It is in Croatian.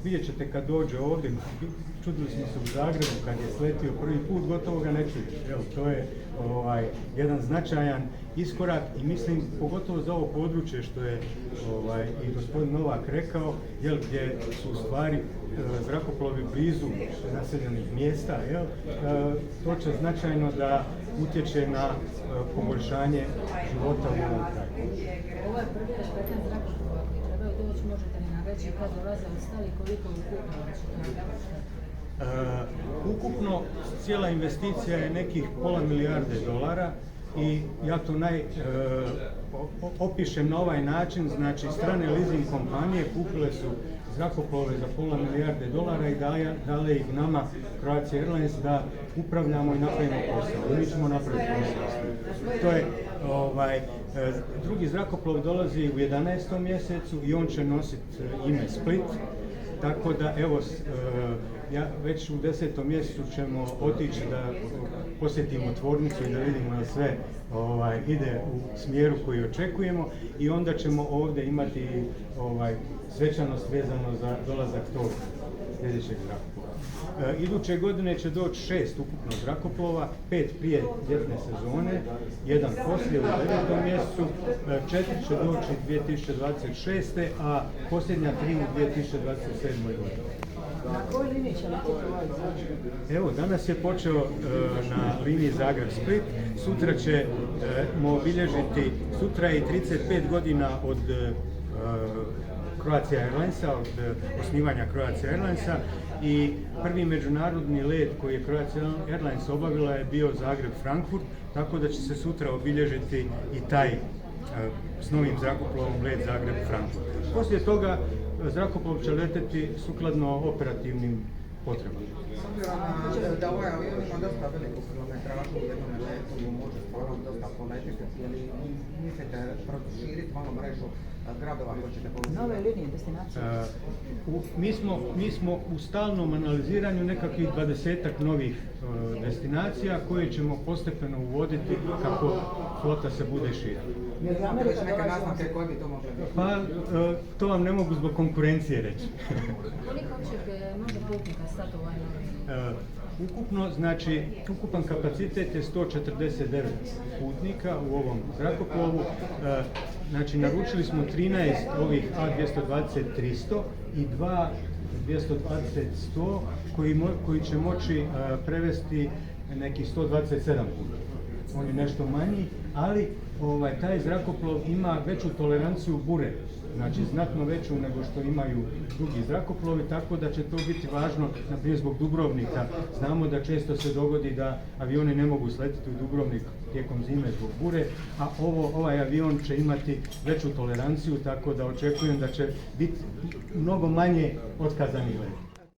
vidjet ćete kad dođe ovdje, čudili smo se u Zagrebu kad je sletio prvi put, gotovo ga ne čuješ. To je jedan značajan iskorak i mislim pogotovo za ovo područje što je i gospodin Novak rekao, gdje su u stvari zrakoplovi blizu naseljenih mjesta, to će značajno da utječe na poboljšanje života u ovom kraju. Ovo je prvi respektan zrakoplova koji trebaju doći, možete li nam reći kad dolaze ostali, koliko ukupno cijela investicija je nekih $500 milijarde i ja to opišem na ovaj način, znači strane leasing kompanije kupile su zrakoplove za $500 milijarde i dale ih nama, Croatia Airlines, da upravljamo i napravimo posao. Mi ćemo napraviti posao. To je, drugi zrakoplov dolazi u 11. mjesecu i on će nositi ime Split, tako da evo, već u 10. mjesecu ćemo otići da posjetimo tvornicu i da vidimo da sve ide u smjeru koji očekujemo i onda ćemo ovdje imati svečanost vezano za dolazak tog sljedećeg zrakoplova. Iduće godine će doći 6 ukupno zrakoplova, 5 prije ljetne sezone, 1 poslije u 9. mjesecu, 4 će doći 2026. a posljednja 3 u 2027. godini. Na kojoj liniji će letiti ovaj Zagreb? Evo, danas je počeo na liniji Zagreb-Split, sutra ćemo obilježiti, sutra je 35 godina od Croatia Airlinesa, od osnivanja Croatia Airlinesa i prvi međunarodni let koji je Croatia Airlines obavila je bio Zagreb-Frankfurt, tako da će se sutra obilježiti i taj s novim zrakoplovom let Zagreb-Frankfurt. Poslije toga zrakoplov će leteti sukladno operativnim potrebama. S obzirom da ovaj avion ima dosta veliku kilometražu u jednom letu, može stvarno dosta poletiti, ili mislite proširiti malo mrežu gradova koje ćete povezati? Nove linije, destinacije? Mi smo u stalnom analiziranju nekakvih 20-ak novih destinacija koje ćemo postepeno uvoditi kako flota se bude širiti. Već neke naznake koje bi to mogle biti? Pa, to vam ne mogu zbog konkurencije reći. Koliko može putnika stati ovaj novi? Ukupno, znači, ukupan kapacitet je 149 putnika u ovom zrakoplovu. Znači, naručili smo 13 ovih A220-300 i 2 220-100 koji će moći prevesti nekih 127 putnika. On je nešto manji, ali taj zrakoplov ima veću toleranciju bure, znači znatno veću nego što imaju drugi zrakoplovi, tako da će to biti važno, naprimjer zbog Dubrovnika. Znamo da često se dogodi da avioni ne mogu sletiti u Dubrovnik tijekom zime zbog bure, a ovaj avion će imati veću toleranciju, tako da očekujem da će biti mnogo manje otkazanih leta.